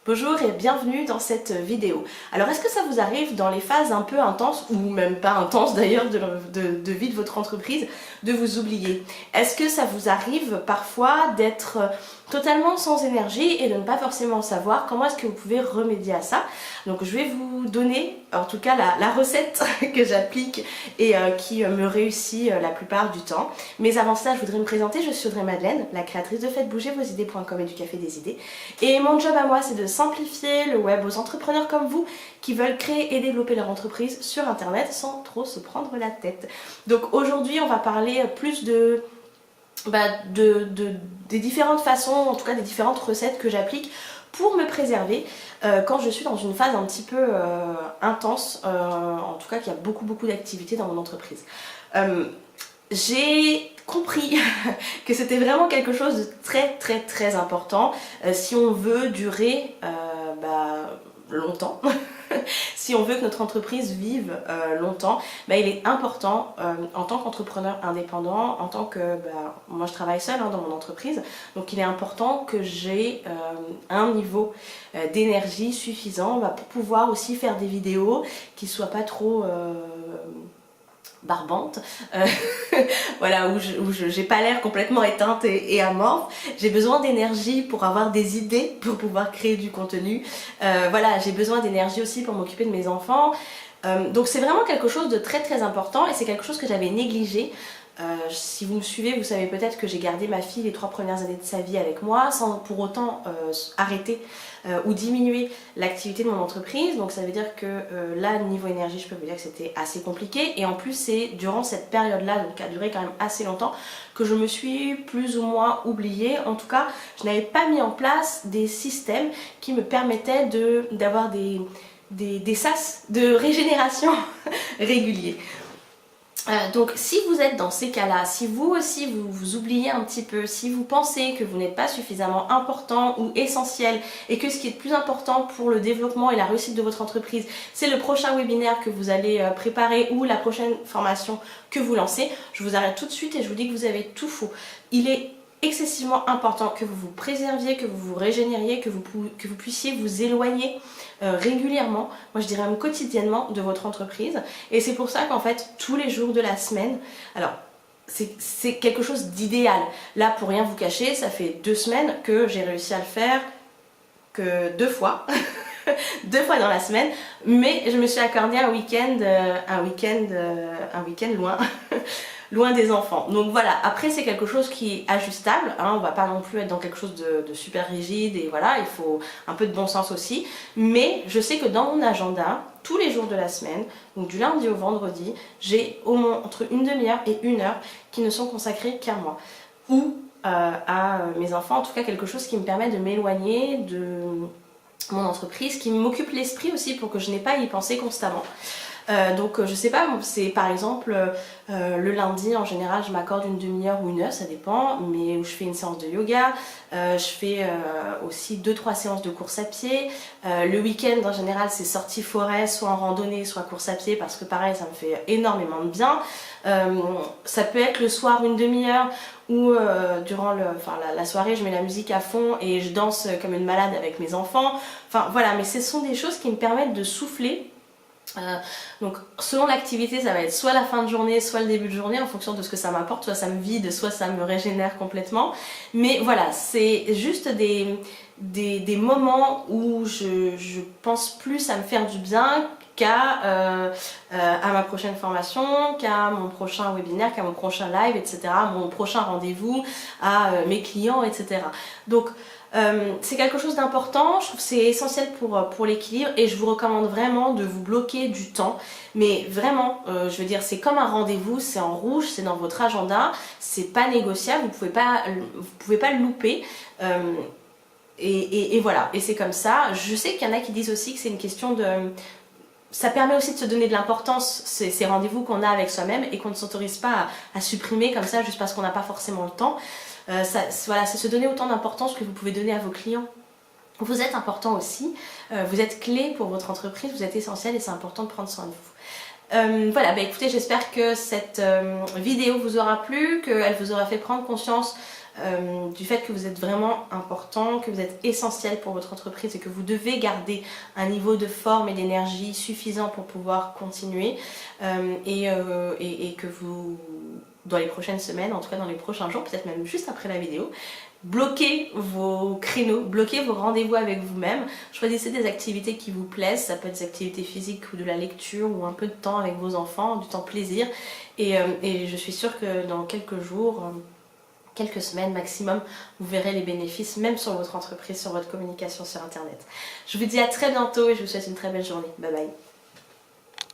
Bonjour et bienvenue dans cette vidéo. Alors est-ce que ça vous arrive dans les phases un peu intenses, ou même pas intenses d'ailleurs, de vie de votre entreprise, de vous oublier? Est-ce que ça vous arrive parfois d'être totalement sans énergie et de ne pas forcément savoir comment est-ce que vous pouvez remédier à ça? Donc je vais vous donner en tout cas la recette que j'applique et qui me réussit la plupart du temps. Mais avant cela, je voudrais me présenter. Je suis Audrey Madeleine, la créatrice de faitesbougervosidées.com et du Café des Idées. Et mon job à moi, c'est de simplifier le web aux entrepreneurs comme vous qui veulent créer et développer leur entreprise sur internet sans trop se prendre la tête. Donc aujourd'hui, on va parler plus des différentes façons, en tout cas des différentes recettes que j'applique pour me préserver quand je suis dans une phase un petit peu intense, en tout cas qu'il y a beaucoup d'activités dans mon entreprise. J'ai compris que c'était vraiment quelque chose de très important si on veut durer longtemps. Si on veut que notre entreprise vive longtemps, il est important en tant qu'entrepreneur indépendant, en tant que... moi je travaille seule dans mon entreprise, donc il est important que j'ai un niveau d'énergie suffisant pour pouvoir aussi faire des vidéos qui ne soient pas trop... barbante, voilà, où j'ai pas l'air complètement éteinte et amorphe. J'ai besoin d'énergie pour avoir des idées, pour pouvoir créer du contenu. Voilà, j'ai besoin d'énergie aussi pour m'occuper de mes enfants. Donc c'est vraiment quelque chose de très important et c'est quelque chose que j'avais négligé. Si vous me suivez, vous savez peut-être que j'ai gardé ma fille les 3 premières années de sa vie avec moi sans pour autant arrêter ou diminuer l'activité de mon entreprise. Donc ça veut dire que là, niveau énergie, je peux vous dire que c'était assez compliqué. Et en plus, c'est durant cette période-là, donc qui a duré quand même assez longtemps, que je me suis plus ou moins oubliée. En tout cas, je n'avais pas mis en place des systèmes qui me permettaient d'avoir des sas de régénération réguliers. Donc si vous êtes dans ces cas-là, si vous aussi vous oubliez un petit peu, si vous pensez que vous n'êtes pas suffisamment important ou essentiel et que ce qui est le plus important pour le développement et la réussite de votre entreprise, c'est le prochain webinaire que vous allez préparer ou la prochaine formation que vous lancez, je vous arrête tout de suite et je vous dis que vous avez tout faux. Il est excessivement important que vous vous préserviez, que vous vous régénériez, que vous puissiez vous éloigner régulièrement, moi je dirais même quotidiennement, de votre entreprise. Et c'est pour ça qu'en fait tous les jours de la semaine, alors c'est quelque chose d'idéal. Là, pour rien vous cacher, ça fait 2 semaines que j'ai réussi à le faire que 2 fois. 2 fois dans la semaine, mais je me suis accordé un week-end loin loin des enfants. Donc voilà, après c'est quelque chose qui est ajustable, on va pas non plus être dans quelque chose de super rigide et voilà, il faut un peu de bon sens aussi, mais je sais que dans mon agenda, tous les jours de la semaine, donc du lundi au vendredi, j'ai au moins entre une demi-heure et 1 heure qui ne sont consacrées qu'à moi, ou à mes enfants, en tout cas quelque chose qui me permet de m'éloigner de mon entreprise, qui m'occupe l'esprit aussi pour que je n'ai pas à y penser constamment. Donc je sais pas, c'est par exemple le lundi en général je m'accorde une demi-heure ou 1 heure, ça dépend, mais où je fais une séance de yoga, je fais aussi 2-3 séances de course à pied. Le week-end en général c'est sortie forêt, soit en randonnée, soit course à pied, parce que pareil ça me fait énormément de bien. Ça peut être le soir une demi-heure où durant la soirée je mets la musique à fond et je danse comme une malade avec mes enfants. Enfin voilà, mais ce sont des choses qui me permettent de souffler. Donc selon l'activité, ça va être soit la fin de journée, soit le début de journée, en fonction de ce que ça m'apporte, soit ça me vide, soit ça me régénère complètement. Mais voilà, c'est juste des moments où je pense plus à me faire du bien qu'à ma prochaine formation, qu'à mon prochain webinaire, qu'à mon prochain live, etc., à mon prochain rendez-vous, à mes clients, etc. Donc c'est quelque chose d'important, je trouve que c'est essentiel pour l'équilibre et je vous recommande vraiment de vous bloquer du temps, mais vraiment, je veux dire, c'est comme un rendez-vous, c'est en rouge, c'est dans votre agenda, c'est pas négociable, vous pouvez pas le louper. Et voilà, et c'est comme ça. Je sais qu'il y en a qui disent aussi que c'est une question de... Ça permet aussi de se donner de l'importance, ces rendez-vous qu'on a avec soi-même et qu'on ne s'autorise pas à supprimer comme ça juste parce qu'on n'a pas forcément le temps. Voilà, c'est se donner autant d'importance que vous pouvez donner à vos clients. Vous êtes important aussi, vous êtes clé pour votre entreprise, vous êtes essentiel et c'est important de prendre soin de vous. Voilà, écoutez, j'espère que cette vidéo vous aura plu, qu'elle vous aura fait prendre conscience du fait que vous êtes vraiment important, que vous êtes essentiel pour votre entreprise et que vous devez garder un niveau de forme et d'énergie suffisant pour pouvoir continuer et que vous, dans les prochaines semaines, en tout cas dans les prochains jours, peut-être même juste après la vidéo, bloquez vos créneaux, bloquez vos rendez-vous avec vous-même, choisissez des activités qui vous plaisent, ça peut être des activités physiques ou de la lecture ou un peu de temps avec vos enfants, du temps plaisir et je suis sûre que dans quelques jours, quelques semaines maximum, vous verrez les bénéfices même sur votre entreprise, sur votre communication sur internet. Je vous dis à très bientôt et je vous souhaite une très belle journée. Bye bye.